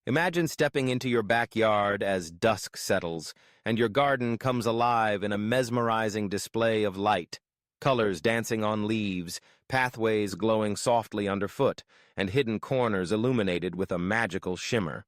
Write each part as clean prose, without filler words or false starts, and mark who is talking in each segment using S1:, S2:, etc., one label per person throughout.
S1: Imagine stepping into your backyard as dusk settles, and your garden comes alive in a mesmerizing display of light, colors dancing on leaves, pathways glowing softly underfoot, and hidden corners illuminated with a magical shimmer.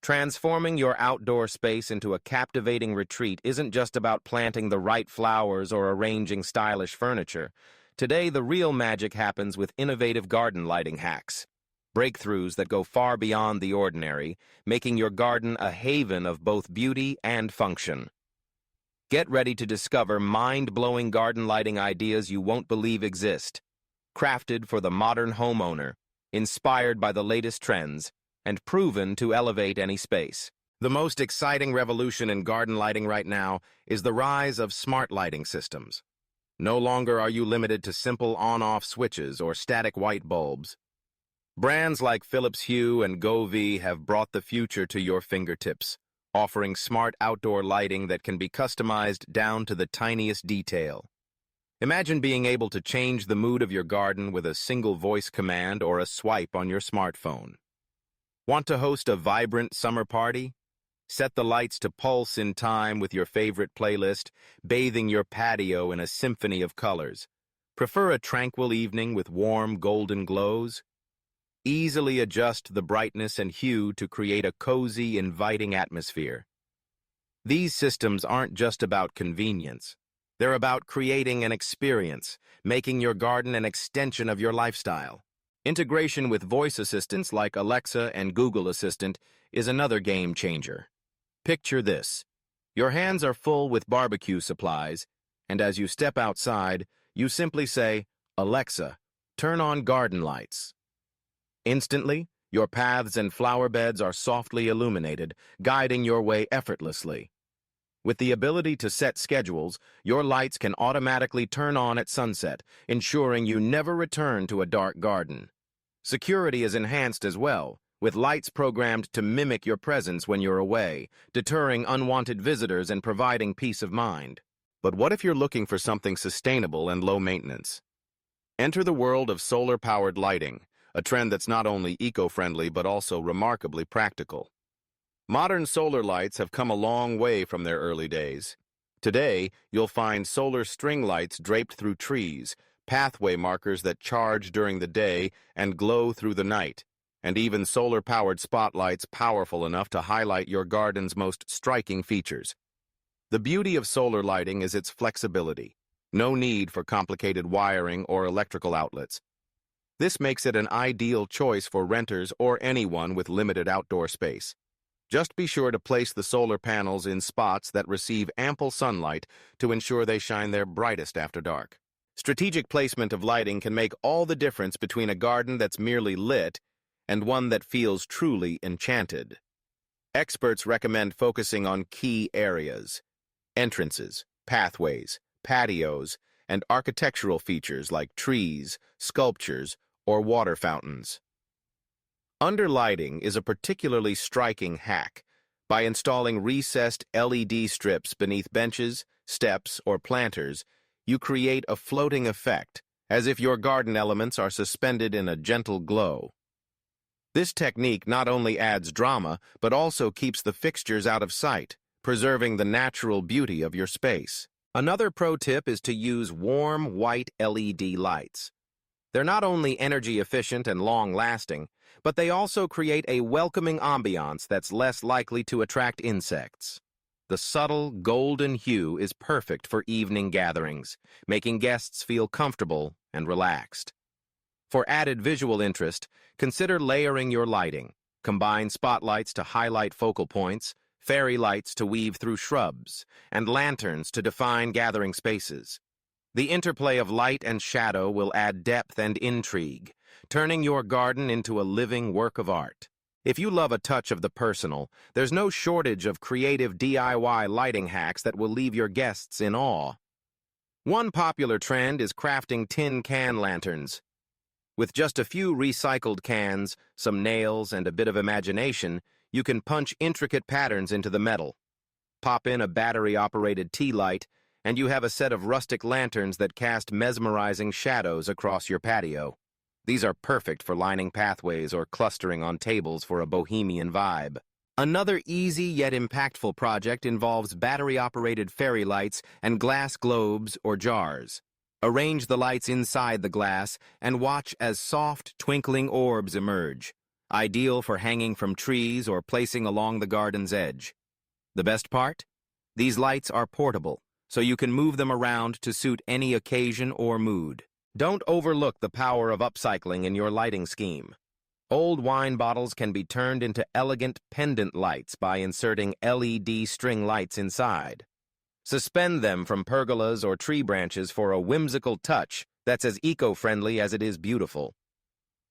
S1: Transforming your outdoor space into a captivating retreat isn't just about planting the right flowers or arranging stylish furniture. Today, the real magic happens with innovative garden lighting hacks. Breakthroughs that go far beyond the ordinary, making your garden a haven of both beauty and function. Get ready to discover mind-blowing garden lighting ideas you won't believe exist. Crafted for the modern homeowner, inspired by the latest trends, and proven to elevate any space. The most exciting revolution in garden lighting right now is the rise of smart lighting systems. No longer are you limited to simple on-off switches or static white bulbs. Brands like Philips Hue and Govee have brought the future to your fingertips, offering smart outdoor lighting that can be customized down to the tiniest detail. Imagine being able to change the mood of your garden with a single voice command or a swipe on your smartphone. Want to host a vibrant summer party? Set the lights to pulse in time with your favorite playlist, bathing your patio in a symphony of colors. Prefer a tranquil evening with warm golden glows? Easily adjust the brightness and hue to create a cozy, inviting atmosphere. These systems aren't just about convenience. They're about creating an experience, making your garden an extension of your lifestyle. Integration with voice assistants like Alexa and Google Assistant is another game changer. Picture this. Your hands are full with barbecue supplies, and as you step outside, you simply say, "Alexa, turn on garden lights." Instantly, your paths and flower beds are softly illuminated, guiding your way effortlessly. With the ability to set schedules, your lights can automatically turn on at sunset, ensuring you never return to a dark garden. Security is enhanced as well, with lights programmed to mimic your presence when you're away, deterring unwanted visitors and providing peace of mind. But what if you're looking for something sustainable and low maintenance? Enter the world of solar-powered lighting, a trend that's not only eco-friendly but also remarkably practical. Modern solar lights have come a long way from their early days. Today, you'll find solar string lights draped through trees, pathway markers that charge during the day and glow through the night, and even solar-powered spotlights powerful enough to highlight your garden's most striking features. The beauty of solar lighting is its flexibility. No need for complicated wiring or electrical outlets. This makes it an ideal choice for renters or anyone with limited outdoor space. Just be sure to place the solar panels in spots that receive ample sunlight to ensure they shine their brightest after dark. Strategic placement of lighting can make all the difference between a garden that's merely lit and one that feels truly enchanted. Experts recommend focusing on key areas: entrances, pathways, patios, and architectural features like trees, sculptures, or water fountains. Underlighting is a particularly striking hack. By installing recessed LED strips beneath benches, steps, or planters, you create a floating effect, as if your garden elements are suspended in a gentle glow. This technique not only adds drama, but also keeps the fixtures out of sight, preserving the natural beauty of your space. Another pro tip is to use warm, white LED lights. They're not only energy efficient and long-lasting, but they also create a welcoming ambiance that's less likely to attract insects. The subtle, golden hue is perfect for evening gatherings, making guests feel comfortable and relaxed. For added visual interest, consider layering your lighting. Combine spotlights to highlight focal points, fairy lights to weave through shrubs, and lanterns to define gathering spaces. The interplay of light and shadow will add depth and intrigue, turning your garden into a living work of art. If you love a touch of the personal, there's no shortage of creative DIY lighting hacks that will leave your guests in awe. One popular trend is crafting tin can lanterns. With just a few recycled cans, some nails, and a bit of imagination, you can punch intricate patterns into the metal. Pop in a battery-operated tea light, and you have a set of rustic lanterns that cast mesmerizing shadows across your patio. These are perfect for lining pathways or clustering on tables for a bohemian vibe. Another easy yet impactful project involves battery-operated fairy lights and glass globes or jars. Arrange the lights inside the glass and watch as soft, twinkling orbs emerge, ideal for hanging from trees or placing along the garden's edge. The best part? These lights are portable, so you can move them around to suit any occasion or mood. Don't overlook the power of upcycling in your lighting scheme. Old wine bottles can be turned into elegant pendant lights by inserting LED string lights inside. Suspend them from pergolas or tree branches for a whimsical touch that's as eco-friendly as it is beautiful.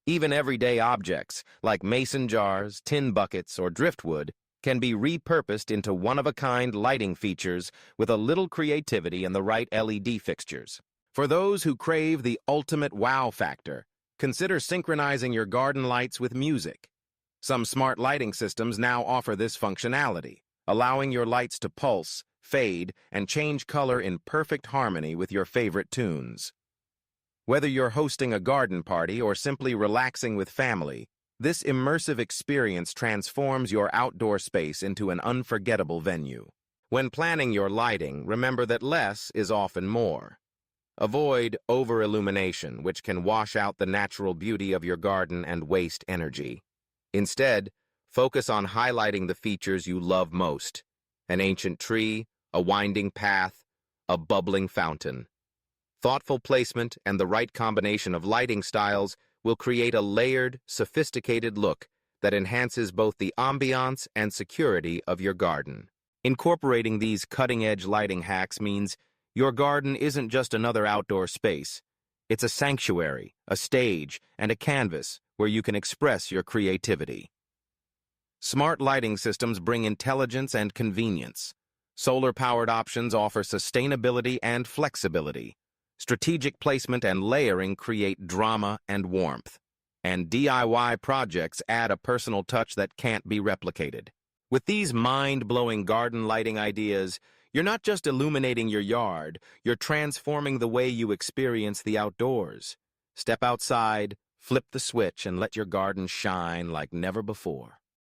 S1: Even everyday objects, like mason jars, tin buckets, or driftwood, can be repurposed into one-of-a-kind lighting features with a little creativity and the right LED fixtures. For those who crave the ultimate wow factor, consider synchronizing your garden lights with music. Some smart lighting systems now offer this functionality, allowing your lights to pulse, fade, and change color in perfect harmony with your favorite tunes. Whether you're hosting a garden party or simply relaxing with family, this immersive experience transforms your outdoor space into an unforgettable venue. When planning your lighting, remember that less is often more. Avoid over-illumination, which can wash out the natural beauty of your garden and waste energy. Instead, focus on highlighting the features you love most: an ancient tree, a winding path, a bubbling fountain. Thoughtful placement and the right combination of lighting styles will create a layered, sophisticated look that enhances both the ambiance and security of your garden. Incorporating these cutting-edge lighting hacks means your garden isn't just another outdoor space. It's a sanctuary, a stage, and a canvas where you can express your creativity. Smart lighting systems bring intelligence and convenience. Solar-powered options offer sustainability and flexibility. Strategic placement and layering create drama and warmth. And DIY projects add a personal touch that can't be replicated. With these mind-blowing garden lighting ideas, you're not just illuminating your yard, you're transforming the way you experience the outdoors. Step outside, flip the switch, and let your garden shine like never before.